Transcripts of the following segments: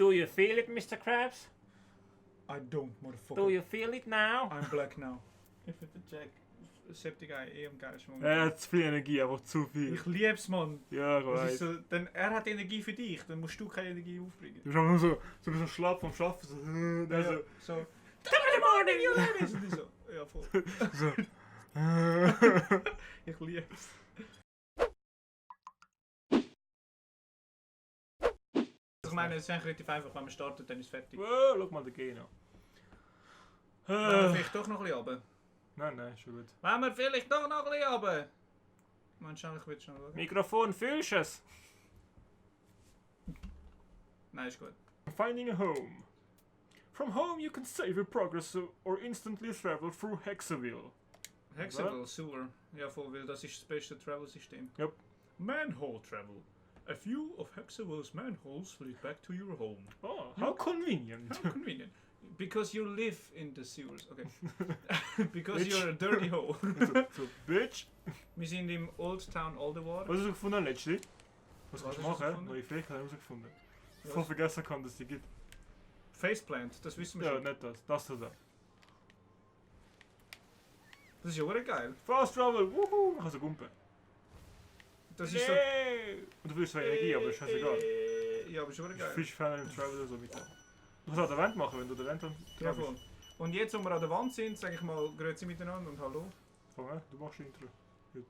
Do you feel it, Mr. Krabs? I don't, motherfucker. Do you feel it now? I'm black now. Ich finde den Jack Septic am geilsten. Er hat zu viel Energie, einfach zu viel. Ich lieb's, Mann. Ja, ich Das weiß. ist so, denn er hat Energie für dich, dann musst du keine Energie aufbringen. Du bist einfach nur so schlapp vom Schaffen. So, So. Top of the morning, you ladies! Und die so, ja voll. so. Ich lieb's. Ich meine, es ist eigentlich relativ einfach, wenn man startet, dann ist es fertig. Wow, schau mal den Geno. Wollen wir vielleicht doch noch ein bisschen runter? Nein, schon gut. Wollen wir vielleicht doch noch ein bisschen runter? Meinst du, ich will schon schauen? Mikrofon, fühlst du es? Nein, ist gut. Finding a home. From home you can save your progress or instantly travel through Hexaville. Hexaville, Sewer. Ja voll, weil das ist das beste Travel-System. Yep. Manhole Travel. A few of Hexaville's manholes lead back to your home. Oh, how convenient. How convenient. Because you live in the sewers. Okay. Because Bitch. you're a dirty hole. so, bitch. Wir sind im Old Town Alderwater. Was hast du gefunden letztlich? Was Was kannst du hast du machen? gefunden? Neue Fähigkeit haben wir gefunden. Ich Was? voll vergessen kann, dass die gibt. Faceplant, das wissen wir Ja, schon. nicht das. Das da. Das ist ja auch geil. Fast Travel, wuhu! Ich kann so gumpen. Das ist so... Yay! Und du willst zwar Energie, aber ist scheißegal. Ja, aber ist auch Ich geil. bin Fan im Travel oder so mit. Du kannst auch den Event machen, wenn du den Event dann Ja, voll. Und jetzt, wo wir an der Wand sind, sage ich mal Grüezi miteinander und Hallo. Fang an, du machst Intro. Gut.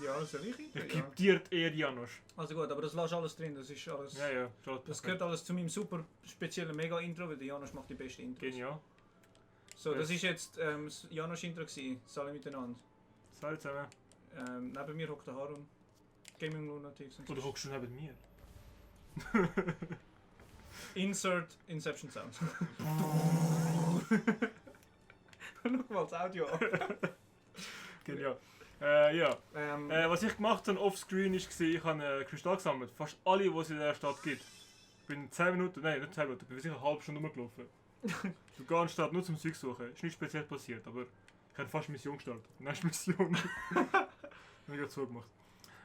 Ja, soll ich Intro? Ich Ja. gebe dir die Ehre, Janusz. Also gut, aber das lässt alles drin, das ist alles... Ja, ja. Ist alles Das perfekt. gehört alles zu meinem super speziellen Mega-Intro, weil der Janusz macht die beste Intros. Genial. So, das ist jetzt das Janusz-Intro gewesen. Alle miteinander. Salut zusammen. Neben mir hockt der Harun. Gaming Lunatics. und so. Oder hockst du neben mir? Insert Inception Sound. Schau mal das Audio an. Genial. Ja. Ähm, Was ich gemacht habe offscreen ist, ich habe Kristall gesammelt. Fast alle, die es in der Stadt gibt. Ich bin 10 Minuten, nein, nicht 10 Minuten, ich bin sicher eine halbe Stunde rumgelaufen. Du gehst in die Stadt nur zum Zeug suchen. Ist nicht speziell passiert, aber ich habe fast Mission gestartet. Nächste Mission. Mega zugemacht.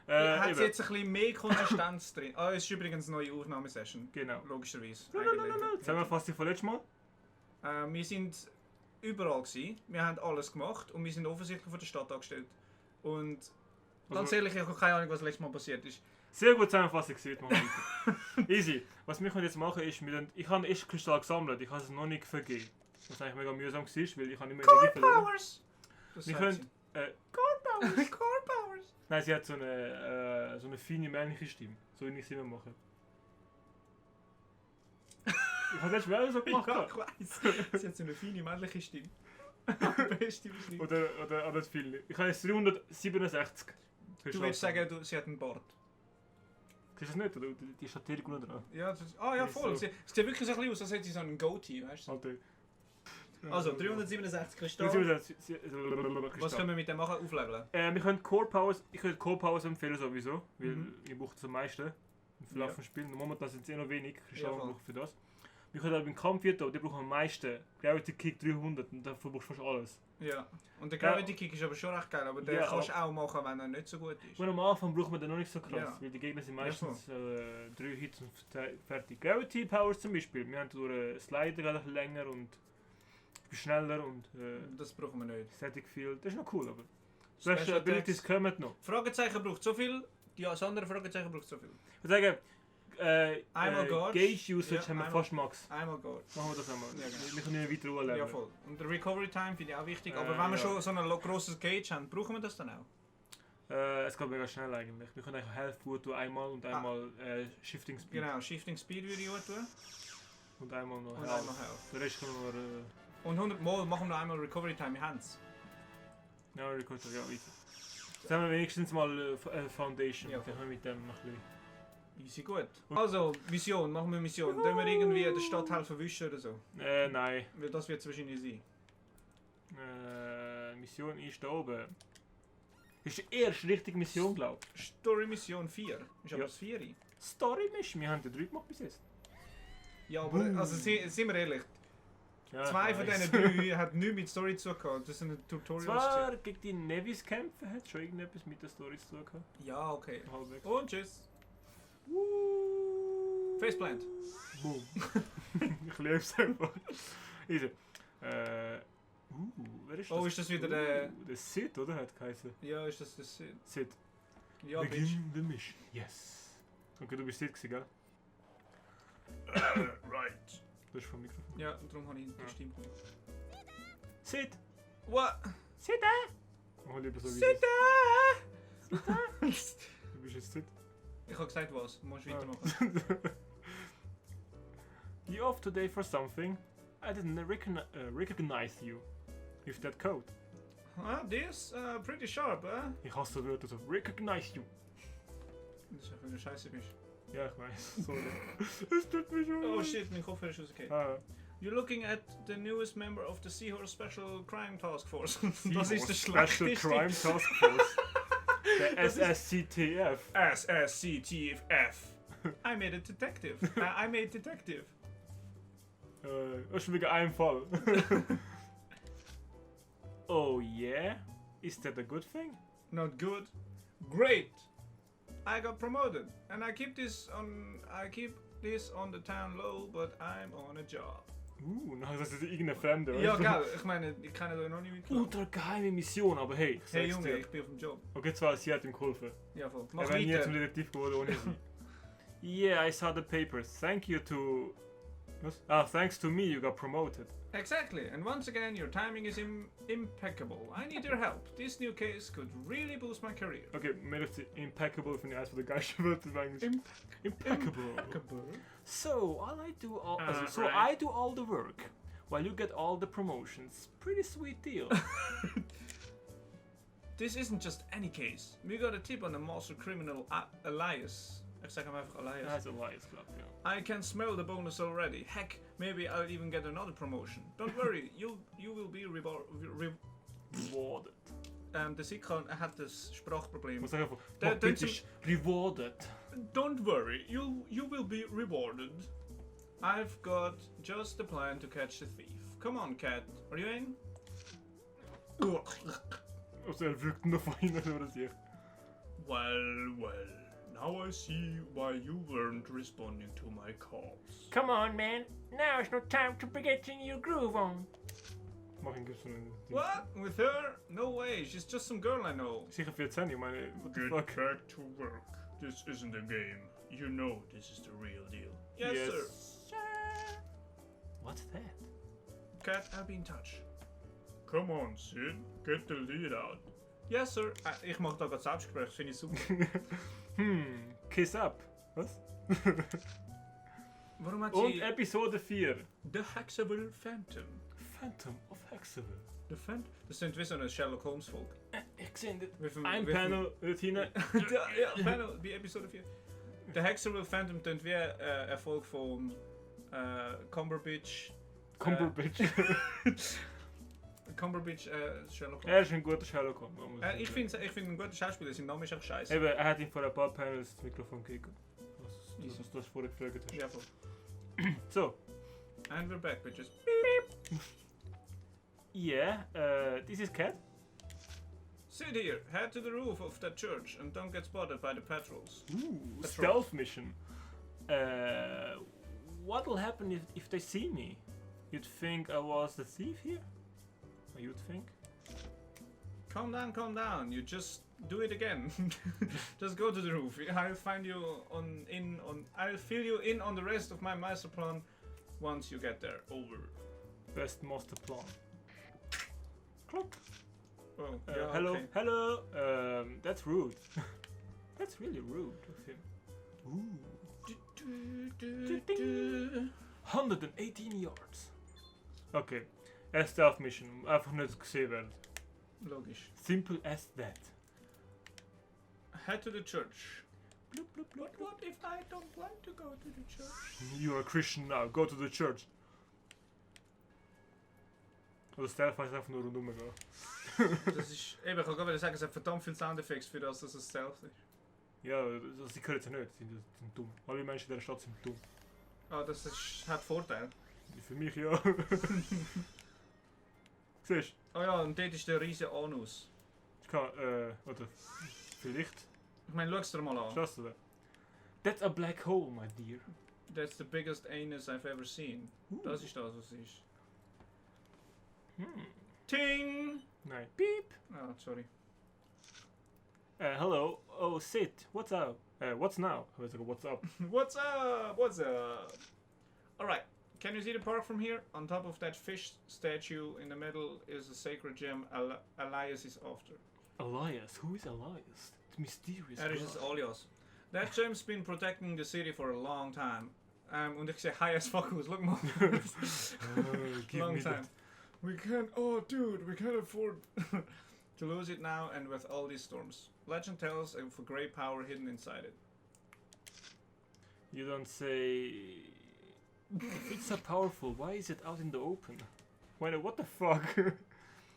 hat Eben. jetzt ein bisschen mehr Konsistenz drin. Ah, es ist übrigens eine neue Aufnahmesession. Genau. Logischerweise. Zusammenfassung von letztem Mal. Wir sind überall gewesen. Wir haben alles gemacht und wir sind offensichtlich von der Stadt angestellt. Und ganz Also- ehrlich, ich habe keine Ahnung, was letztes Mal passiert ist. Sehr gut Zusammenfassung gesehen, machen wir weiter. Easy. Was wir jetzt machen ist, ich habe echt Kristall gesammelt, ich habe es noch nicht vergeben. Was eigentlich mega mühsam war, weil ich habe immer Energie verloren. Powers! Das Wir sagt können... Core Powers! Core Powers! Nein, sie hat so eine feine männliche Stimme. So wie ich es immer mache. Ich habe das schon so gemacht. Ja, ich weiss. Sie hat so eine feine männliche Stimme. Beste Beschreibung. Oder das viel. Ich habe jetzt 367. Du willst sagen, sie hat einen Bart. Siehst du das nicht? Oder die Statistik unten dran. Ja, das ist, ja, Ist voll. so. Sie sieht wirklich so ein bisschen aus, als hätte sie so einen Goatee, weißt du? Alter. Also, 367 Kristall. 367 Was können wir mit dem machen? Aufleveln? wir können Core Powers, ich würde Core Powers empfehlen sowieso, weil Mhm. ich brauche das am meisten im Verlauf Ja. des Spiels. Momentan sind es noch wenig Kristalle Ja, voll. für das. Wir können aber im Kampf hier, die brauchen am meisten. Gravity Kick 300 und dafür brauchst du fast alles. Ja. Und der Gravity Kick ist aber schon recht geil, aber den Ja, kannst du auch machen, wenn er nicht so gut ist. Und am Anfang braucht man den noch nicht so krass, Ja. weil die Gegner sind Ja, meistens 3 Hits und fertig. Gravity Powers zum Beispiel, wir haben durch Slider geht ein bisschen länger und ich bin schneller und Das brauchen wir nicht. Static Field, das ist noch cool, aber Special Special Abilities Attacks. kommen noch. Fragezeichen braucht so viel, das andere Fragezeichen braucht so viel. Ich würde sagen, Einmal Guards. Gauge Usage Ja, haben wir einmal. fast Max. Einmal gut. Machen wir das einmal. Ja, genau. Wir können nicht weiter anleben. Ja, voll. Und der Recovery Time finde ich auch wichtig, aber Äh, wenn wir ja. schon so ein grosses Gauge haben, brauchen wir das dann auch? Es geht mega schnell eigentlich. Wir können eigentlich Health Food tun einmal und einmal Shifting Speed. Genau, Shifting Speed würde ich auch tun. Und einmal noch Und Health. einmal Health. Der Rest können wir... Und 100 Mal machen wir noch einmal Recovery Time in Hands. ja, Record, ja, weiter. Jetzt haben wir wenigstens mal Foundation. Ja, Dann können wir mit dem noch ein bisschen... Easy gut. Also, Mission, machen wir Mission. Tun wir irgendwie der Stadt helfen wischen oder so? Nein. Weil das wird es wahrscheinlich sein. Mission ist da oben. Ist die erste richtige Mission, glaube ich. Story Mission 4. Ist aber Ja. das 4. Story Mission, wir haben ja 3 gemacht bis jetzt. Ja, aber also, sind wir ehrlich, Ja, zwei von diesen 3 hat nichts mit Story zu tun. Das sind Tutorials. Zwar gewesen. gegen die Nevis kämpfen hat schon irgendetwas mit der Story zu tun gehabt. Ja, okay. Halbwegs. Und tschüss. Faceplant. Boom. Ich liebe es einfach. Easy. Wer ist das? Oh, ist das wieder der... Der Sid, oder? Hat geheißen. Ja, ist das das... Sid. Ja, Bitch. Begin the mission. Yes. Okay, du bist Sid gewesen, gell? Right. Das ist vom Mikrofon. Ja, und darum habe ich die Ja. Stimme gemacht. Sid! What? Sid! Oh, lieber so wie Sit das. Du bist jetzt Sid. Ich habe gesagt was, du musst Ah. weitermachen. You off today for something? I didn't recognize you. With that coat. Ah, this? Pretty sharp, eh? Ich hasse Wörter so. Recognize you. Das ist einfach, wenn du scheiße bist. Ja, ich weiß. Sorry. Es tut mir schon. Oh shit, mein Kopfhörer ist rausgefallen. Ah, You're looking at the newest member of the Seahorse Special Crime Task Force. Das Seahorse ist der Special schlechteste. Crime Task Force. Der Das ist- SSCTF. SSCTF. I made a detective. I made detective. Das ist schon wieder ein Fall. Oh yeah? Is that a good thing? Not good. Great. I got promoted, and I keep this on the town low, but I'm on a job. Das ist irgendein Fremder. Ja, weißt du? gell, ich meine, ich kann da noch nicht mitkommen. Ultra geheime Mission, aber hey, ich Hey sag's Junge, dir. ich bin auf dem Job. Okay, zwar, sie hat ihm geholfen. Ja, voll. Er Mach wäre nie zum weiter. Detektiv geworden ohne sie. Yeah, I saw the papers. Thank you to... Was? Ah, thanks to me you got promoted. Exactly, and once again, your timing is impeccable. I need your help. This new case could really boost my career. Okay, mir ist impeccable finde ich eines der geilsten Wörter im Englischen. Impeccable. So, Right. I do all the work, while you get all the promotions. Pretty sweet deal. This isn't just any case. We got a tip on the master criminal Elias. Ich sag hem einfach Elias. That's a Lions Club, yeah. I can smell the bonus already. Heck, maybe I'll even get another promotion. Don't worry, you will be Rewarded. der Sikon hat das Sprachproblem. Was sag einfach? Der- Mach der British. Rewarded. Don't worry, you will be rewarded. I've got just the plan to catch the thief. Come on, cat. Are you in? Also er wirkt noch feiner über sich. Well. Now I see why you weren't responding to my calls. Come on, man. Now is no time to be getting your groove on. Mach ihn gibt's so einen... What? With her? No way. She's just some girl I know. Sicher 14, ich meine... What the Get fuck? back to work. This isn't a game. You know this is the real deal. Yes, sir. What's that? Cat, I'll be in touch. Come on, Sid. Get the lead out. Yes, sir. Ich mache da gerade Selbstgespräch. Das finde ich super. Kiss up. Was? Warum hat Und sie... Episode 4. The Hexable Phantom. Phantom of Hexable. The Phantom? Das sind wie so eine Sherlock Holmes Folge. Ich sehe das. With Ein Panel, dort hinten. Ja, Panel, wie Episode 4. The Hexable Phantom klingt wie Erfolg von Cumberbatch. Cumberbatch. Cumberbatch Sherlock Er Holmes. ist ein guter Sherlock Holmes. man muss Ich sagen. finde ihn ein guter Schauspieler, sein Name ist auch scheiße. Eben, er hat ihm vor ein paar Panels das Mikrofon gegeben. Easy. Was du vorher gefragt hast. Ja, voll. So. And we're back, bitches. Yeah, this is Cat. Sit here, head to the roof of that church and don't get spotted by the patrols. Ooh, That's stealth mission. What'll happen if they see me? You'd think I was the thief here? You'd think? Calm down. You just do it again. Just go to the roof. I'll find you I'll fill you in on the rest of my master plan once you get there. Over. Best master plan. Clock. Oh, yeah, Hello, okay. hello. That's rude. That's really rude of him. Ooh. 118 yards. Okay. A stealth mission. Einfach nicht gesehen werden. Logisch. Simple as that. Head to the church. But what if I don't want to go to the church? You are a Christian now. Go to the church. Oder stealth heißt einfach nur rundum gehen. Das ist, eben, ich kann gerade sagen, es hat verdammt viele Soundeffekte für das, dass es Stealth ist. Ja, sie können es ja nicht. Sie sind dumm. Alle Menschen in dieser Stadt sind dumm. Ah, das ist, hat Vorteil. Für mich ja. Siehst Oh ja, und dort ist der riesige Anus. du? Ich kann, oder vielleicht. Ich meine, schau es dir mal an. Schaust du da? That's a black hole, my dear. That's the biggest anus I've ever seen. Das ist das, was es ist. Ting! Nein. Beep. Oh, sorry. Hello. Oh, Sid. What's up? What's now? I was like, what's up? What's up? What's up? Alright, can you see the park from here? On top of that fish statue in the middle is a sacred gem Elias is after. Elias? Who is Elias? The mysterious That is Olios. That gem's been protecting the city for a long time. Und ich sehe high as fuck aus, look mal. Give Long me time. We can't, oh dude, we can't afford to lose it now and with all these storms. Legend tells of a great power hidden inside it. You don't say... If it's so powerful, why is it out in the open? What the fuck?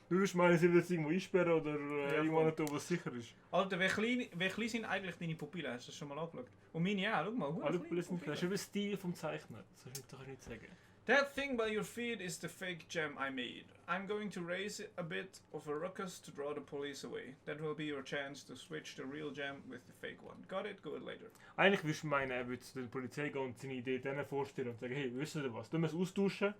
Du willst meinen, sie will es irgendwo einsperren oder irgendwo nicht, wo es sicher ist? Alter, wie klein sind eigentlich deine Pupillen? Hast du das schon mal angeschaut? Und meine auch, schau mal. Alle Pupillen sind klein. Das ist wie der Stil vom Zeichner. Das kannst du nicht sagen. That thing by your feet is the fake gem I made. I'm going to raise a bit of a ruckus to draw the police away. That will be your chance to switch the real gem with the fake one. Got it? Good later. Eigentlich würdest du meinen, er würde zu der Polizei gehen und seine Idee denen vorstellen und sagen, hey, wisst ihr was? Dann wir es austauschen,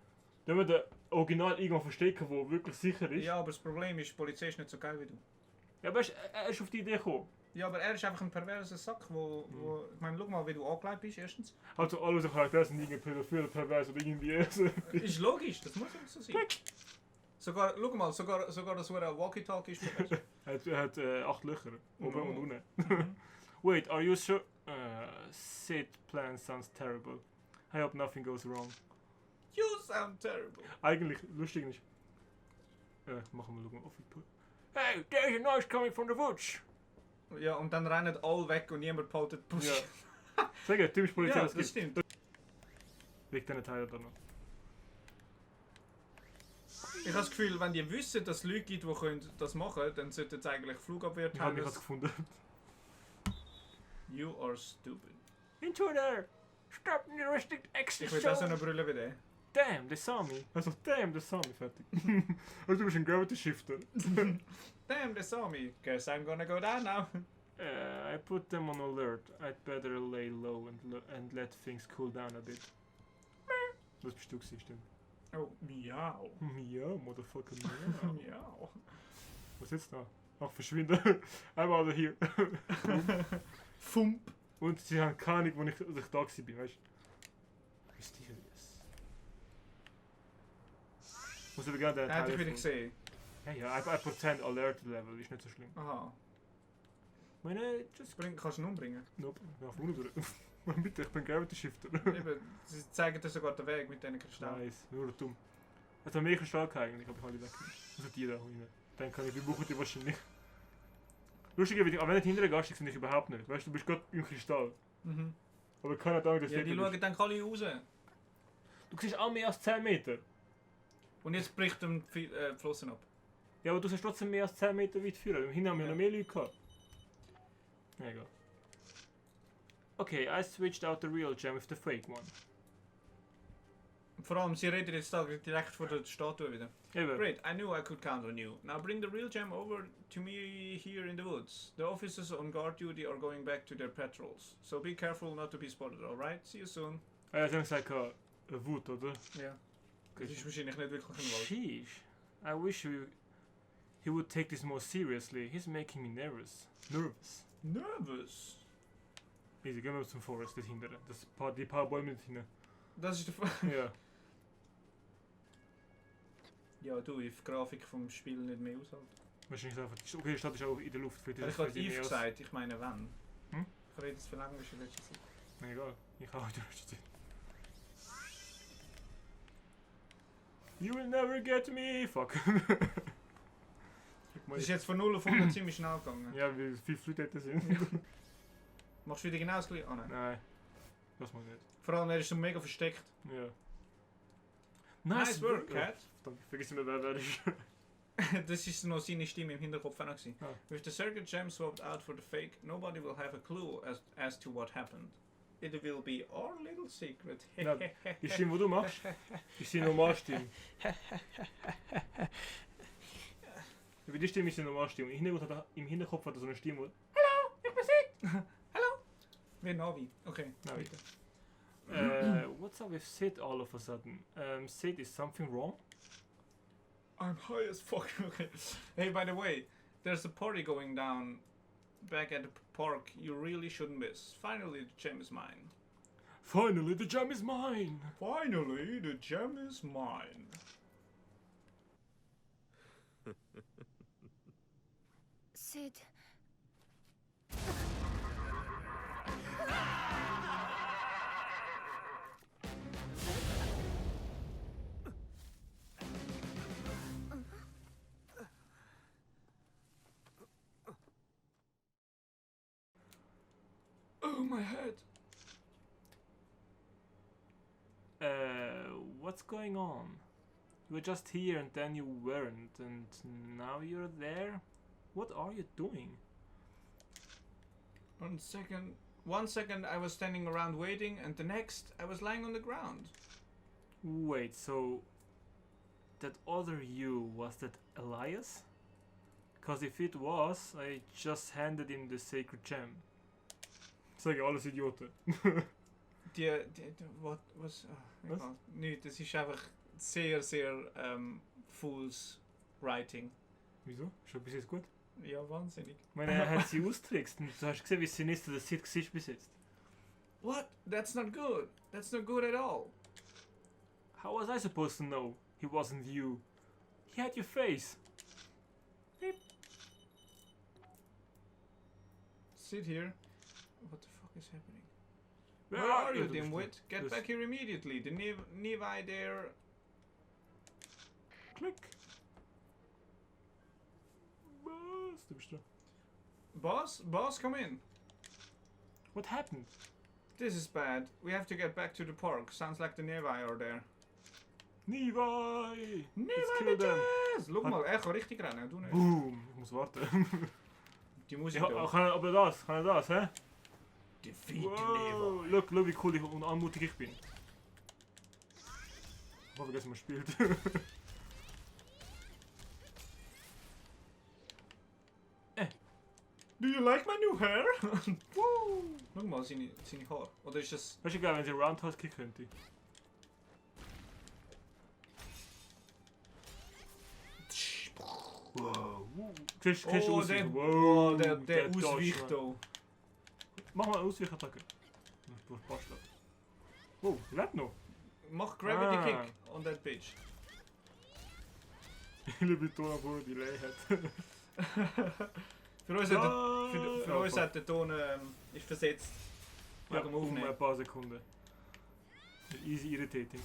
dann wir den Original irgendwo verstecken, wo wirklich sicher ist. Ja, aber das Problem ist, die Polizei ist nicht so geil wie du. Ja, aber er ist auf die Idee gekommen. Ja, aber er ist einfach ein perverser Sack, wo ich meine, schau mal, wie du angelegt bist, erstens. Also alle unsere Charaktere sind irgendwie pädophil, pervers oder irgendwie Ist logisch, das muss so sein. Sogar, schau mal, sogar das Walkie-Talkie ist pervers. Er hat 8 Löcher, oben und unten. Wait, are you sure? Sid plan sounds terrible. I hope nothing goes wrong. You sound terrible. Eigentlich, lustig nicht. Machen wir schauen, hey, there's a noise coming from the woods. Ja, und dann rennen alle weg und niemand behaltet Push. Ja. Sag ja, typisch Polizei, Ja, was das gibt. stimmt. Liegt diesen Teil da noch. Ich habe das Gefühl, wenn die wissen, dass es Leute gibt, die können das machen können, dann sollten sie eigentlich Flugabwehr Ich habe teilen. es gefunden. You are stupid. Intruder! Stop the restrict access Ich will auch so eine Brille wie der. Damn, they saw me. Also, damn, they saw me, fertig. Also du bist ein Gravity Shifter. Damn, they saw me. Guess I'm gonna go down now. I put them on alert. I'd better lay low and let things cool down a bit. Das bist du gewesen, stimmt. Oh, miau. Miau, motherfucker, miau. Miau. Was ist da? Ach, verschwinde. I'm out of here. Fump. Und sie haben keine Ahnung, wo ich da bin, weißt du? Mysterious. Muss aber gerne den Hätte ich wieder von- gesehen. Ja, I pretend alert level, ist nicht so schlimm. Aha. Meine, just... Kannst du ihn umbringen? Nope, ich bin auf vorne durch. Bitte, ich bin Gravity Shifter. Eben, sie zeigen dir sogar den Weg mit diesen Kristallen. Nice, nur dumm. Es hat mehr Kristall eigentlich, aber ich habe die weg. Also die da rein. Dann kann ich, wie brauchen die wahrscheinlich. Lustigerweise, aber wenn du hinterher gehst, finde ich überhaupt nicht. Weißt du, du bist gerade im Kristall. Mhm. Aber keiner da, dass Ja, du die schauen dann alle raus. Du siehst auch mehr als 10 Meter. Und jetzt bricht der Flossen ab. Ja, aber du siehst trotzdem mehr als 10 Meter weit führen. Hinten haben wir noch mehr Leute gehabt. Ja, egal. Okay, I switched out the real gem with the fake one. Vor allem, sie reden jetzt da direkt vor der Statue wieder. Eben. Great, I knew I could count on you. Now bring the real gem over to me here in the woods. The officers on guard duty are going back to their patrols. So be careful not to be spotted, alright? See you soon. Ah ja, sie haben gesagt, Wut, oder? Ja. Das ist wahrscheinlich nicht wirklich ein Wald. Sheesh. I wish he would take this more seriously. He's making me nervous. Nervous? Easy, gehen wir zum Forest, das hintere. Die paar Bäume dort hinten. Das ist der Fall. Ja. Ja, du, ich die Grafik vom Spiel nicht mehr aushalten. Wahrscheinlich ist einfach... Okay, die Stadt ist auch in der Luft. Vielleicht ist Ich es habe für sie if mehr als- gesagt, ich meine wenn. Hm? Ich rede jetzt für Englisch in letzter Zeit. Nee, egal. Ich habe die letzte Zeit. You will never get me! Fuck. Das ist jetzt von 0 auf 100 ziemlich schnell gegangen. Ja, wie viele Leute hätten sind. Machst du wieder genau das gleiche? Ah nein. Nein. Das mal nicht. Vor allem, er ist so mega versteckt. Ja. Nice work, Cat. Verdammt, ich vergesse immer, wer ist. Das ist noch seine Stimme im Hinterkopf auch noch gewesen. Ah. With the circuit gem swapped out for the fake, nobody will have a clue as to what happened. It will be our little secret. Ja, die Stimme, die du machst, ist die Normalstimme. Wie die Stimme ist die Normalstimme. Im Hinterkopf hat er so eine Stimme, Wie Navi. Okay, Navi. weiter. What's up with Sid all of a sudden? Sid, is something wrong? I'm high as fuck. Okay. Hey, by the way, there's a party going down back at the park you really shouldn't miss. Finally, the gem is mine. Finally, the gem is mine! Finally, the gem is mine. Sid. Oh, my head. What's going on? You were just here and then you weren't, and now you're there? What are you doing? 1 second. 1 second I was standing around waiting, and the next I was lying on the ground. Wait, so that other you, was that Elias? Cause if it was, I just handed him the sacred gem. Zeg je alles idioten. Wat was... Was? Nu, das ist einfach sehr fool's writing. Wieso? Ist bis jetzt gut? Ja, wahnsinnig. Ich meine, er hat sie austrickst und du hast gesehen, wie sinister das Sid war bis jetzt. What? That's not good. That's not good at all. How was I supposed to know he wasn't you? He had your face. Sit here. What the fuck is happening? Where Where are you, Du bist dimwit? Get Dus- back here immediately. The Nevi there... Klick. Was? Du bist da. Boss, come in. What happened? This is bad. We have to get back to the park. Sounds like the Nevi are there. Nevi! Nevi kill them. bitches! Schau mal, er kann richtig rennen. Du nicht. Boom! Ich muss warten. Die Musik Ja, da. kann er, aber das, kann er das, hä? Defeat the Wow! Nevi. Look, wie cool ich und anmutig ich bin. Ich habe vergessen, man spielt. Do you like my new hair? Woo! Schau mal, seine Haare. Oder ist das... Weißt du, geil, wenn sie Roundhouse kicken könnte. Wow! Kriegst du Oh, Ausweichen? der der Ausweich Dodge, da. Mach mal eine Ausweichattacke. Du Bastard. Oh, lebt noch. Mach Gravity Ah. Kick on that bitch. Ich liebe Ton, obwohl er die Lei hat. Für uns, für uns hat der Ton ist versetzt. Ja, Wegen dem um Aufnehmen. ein paar Sekunden. Easy irritating.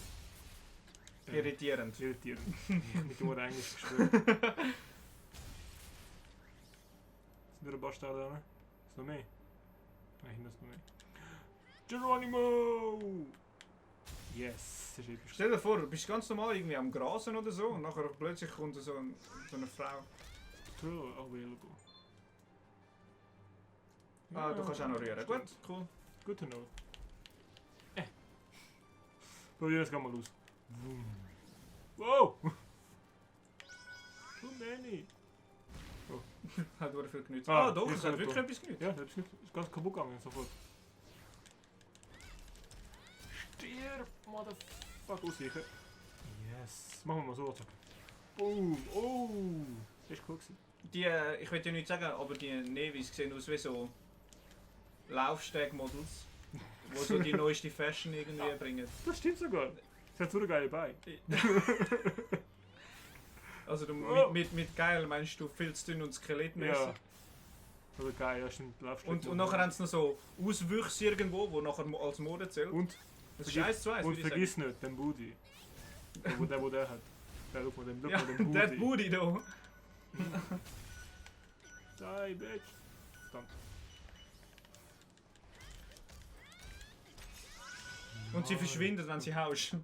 Irritierend. Irritierend. Mit nur Englisch geschwört. Sind da ein Bastard da? Ist noch mehr? Nein, hinten ist noch mehr. Geronimo! Yes, das ist episch. Stell dir vor, du bist ganz normal irgendwie am Grasen oder so und nachher plötzlich kommt so eine Frau. True available. Ah, du kannst auch noch rühren. Gut, cool. Good to know. Probieren wir es mal aus. Wow! Too many! Hat wurde viel genützt. Ah, Ah, doch, hier es hat kommt wirklich er. etwas genützt. Ja, das ist ganz kaputt gegangen sofort. Stirb, Motherfucker, ausweichen. Yes. Machen wir mal so. Zack. Boom. Oh. Das ist cool gewesen. Ich will dir nicht sagen, aber die Nevis sehen aus wie so Laufsteg-Models, die so die neueste Fashion irgendwie bringen. Das stimmt sogar. Das hat so eine geile Beine. Also du, Oh. mit geil meinst du viel zu dünn und skelettmäßig. Ja. Oder geil, ja stimmt. Und nachher haben sie noch so Auswüchse irgendwo, wo nachher als Mode zählt. Und, Das ist eins zu eins, und würde ich vergiss nicht, den Booty. Wo der hat. Der, look mal den sagen. Ja, Booty. that booty da. Die, bitch. Verdammt. Und sie verschwindet, wenn sie haust.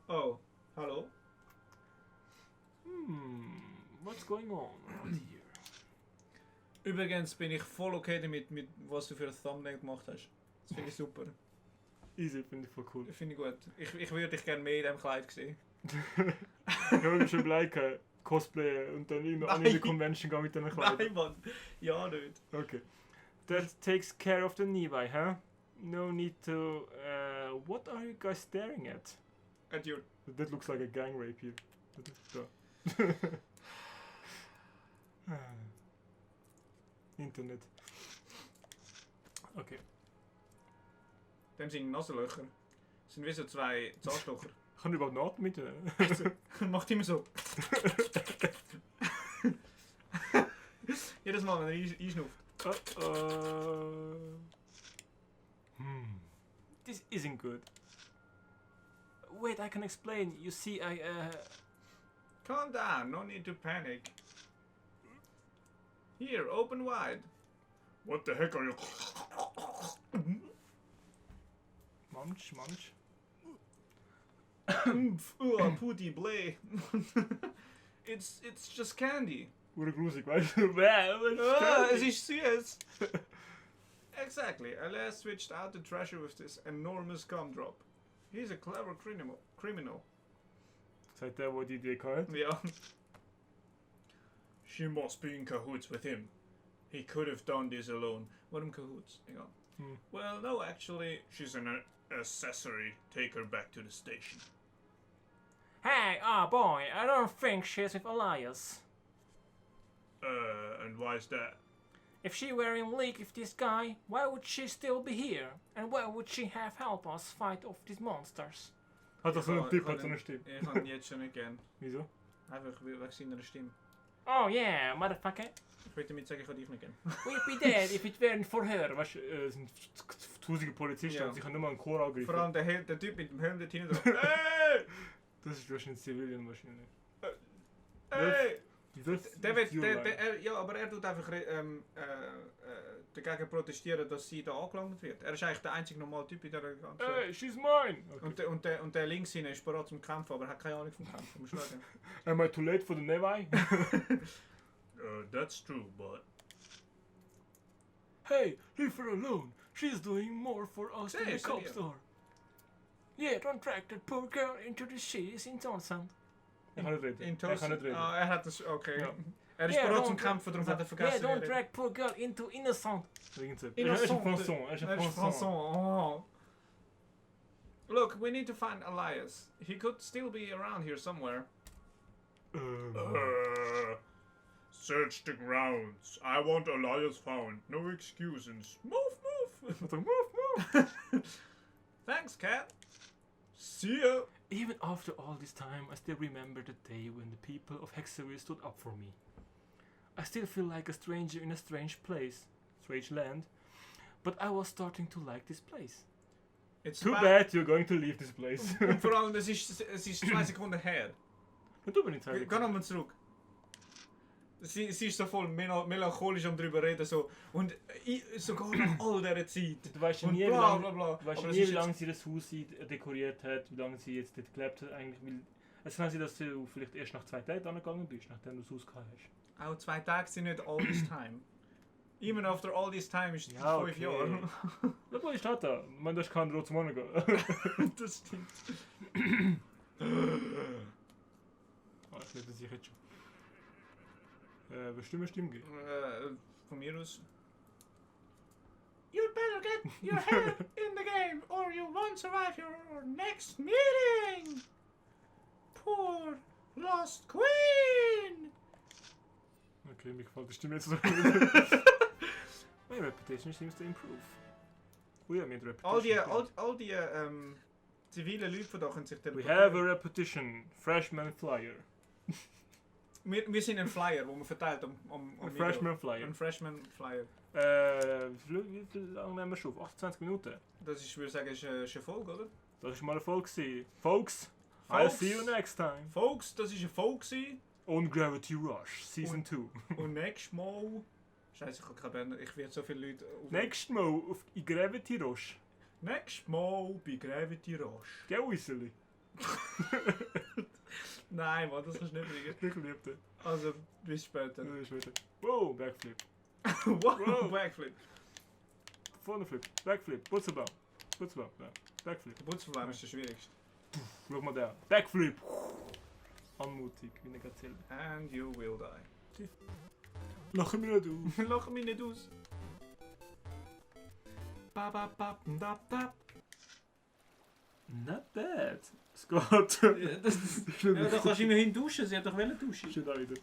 Oh, hallo? What's going on around here? Übrigens bin ich voll okay damit, mit was du für ein Thumbnail gemacht hast. Das finde ich super. Easy, finde ich voll cool. Finde ich gut. Ich würde dich gerne mehr in diesem Kleid sehen. Ich habe mir schon überlegt, Cosplay und dann in Nein. eine Convention gehen mit diesen Kleidern. Nein, Mann. Ja, nicht. Okay. That takes care of the nearby, huh? No need to... what are you guys staring at? At your... That looks like a gang rape here. Dat is da. Internet. Okay. Dem sind Nasenlöcher. Das sind wie so 2 Zahnstocher. Kann ich überhaupt noch atmen mit denen? Macht immer so. Jedes Mal, wenn er einschnauft. This isn't good. Wait, I can explain. You see, Calm down, no need to panic. Here, open wide. What the heck are you? Munch, munch. Putty blay. It's just candy. Wurde grusig, weißt du? Es ist süß. Exactly. Elias switched out the treasure with this enormous gum drop. He's a clever criminal. Seit der, wo die Idee hat. Yeah. She must be in cahoots with him. He could have done this alone. What in cahoots? Hang on. Well, no, actually, she's an accessory. Take her back to the station. Hey, boy, I don't think she's with Elias. And why is that? If she were in league with this guy, why would she still be here? And why would she have helped us fight off these monsters? Hat das so ein Typ, hat so eine Stimme. Ich kann ihn jetzt schon nicht gern. Wieso? Einfach wegen seiner Stimme. Oh yeah, motherfucker. Ich würde damit sagen, ich kann dich nicht gern. We'd be dead if it weren't for her. Weißt du, es sind tausende Polizisten, Ja. und sie können nur mal einen Chor angreifen. Vor allem der Typ mit dem Helm dort hinten drauf. Hey! Das ist wahrscheinlich Civilian wahrscheinlich. Hey! Das Der wird, ja, aber er tut einfach dagegen protestieren, dass sie da angelangt wird. Er ist eigentlich der einzige normale Typ in dieser ganzen... Hey, she's mine! Okay. Und der links hinten ist bereit zum Kämpfen, aber er hat keine Ahnung vom Kämpfen. Musst du schauen. Am I too late for the Nevi? That's true, but... Hey, leave her alone. She's doing more for us than the Hey, cops sorry. are. Yeah, don't drag that poor girl into the shit in Tonsan. Ich kann nicht reden. In Ich kann Toast... nicht reden. Ah, er hat das... Okay. Ja. Er ist Yeah, bereit zum don't- Kämpfen, darum hat er vergessen... Yeah, don't drag poor girl into innocent. Innocent. Er ist ein Français. Er ist ein Er ist Français. Français. Oh. Look, we need to find Elias. He could still be around here somewhere. Search the grounds. I want Elias found. No excuses. Move, move. Move. Thanks, cat. See ya. Even after all this time, I still remember the day when the people of Hexery stood up for me. I still feel like a stranger in a strange place, strange land, but I was starting to like this place. It's Too about- bad you're going to leave this place. Und vor allem, es ist 2 Sekunden her. Und du bin ich zeigen. Geh nochmal zurück. Sie ist so voll melancholisch am drüber reden so. Und sogar nach all dieser Zeit. Du weißt ja Und nie, wie bla lange, bla bla. du weißt Aber ja es nie, wie ist lange sie das Haus dekoriert hat, wie lange sie jetzt dort gelebt hat. Eigentlich, weil es kann sein, dass du vielleicht erst nach 2 Tagen angegangen bist, nachdem du das Haus gehabt hast. jetzt auch 2 Tage sind nicht all this time. Even after all this time ist es Ja, 5 okay. Jahre. Das war ich da. Man, das kann rot zum Morgen gehen. Das stimmt. Ah, ich werde sich jetzt schon. Stimme geben. Von mir aus. You'd better get your head in the game or you won't survive your next meeting. Poor lost queen. Okay, mir gefällt die Stimme jetzt so. My reputation seems to improve. We have made reputation. All die zivilen Leute von da können sich We have a repetition. Freshman Flyer. Wir sind ein Flyer, wo man verteilt A Mikro. Freshman Flyer. Ein Freshman Flyer. Wie lange nehmen wir schon? 28 Minuten. Das ist, würde ich sagen, ist eine Folge, oder? Das war mal eine Folge gewesen. Folks, I'll Folks. see you next time. Folks, das ist eine Folge gewesen. On Gravity Rush, Season 2. Und nächstes Mal... Scheiße, ich habe keine Bänder. Ich werde so viele Leute... Next Mal auf Gravity Rush. Nächstes Mal bei Gravity Rush. Gell, Weasley? Nein, Mann, das kannst du nicht bringen. Ich liebe den. Also, bis später. Das ist wieder. Wow, Backflip. Wow, Backflip. Vorne Flip. Backflip. Putzelbaum. Putzelbaum. Ja. Backflip. Der Putzverleim ist der schwierigste. Schau mal da. Backflip. Anmutig, wie eine Gazelle. And you will die. Lachen wir nicht aus. Lach mich nicht aus. Not bad. Es geht. Ja, da kannst du immerhin duschen, sie hat doch wollen duschen. Schon da wieder.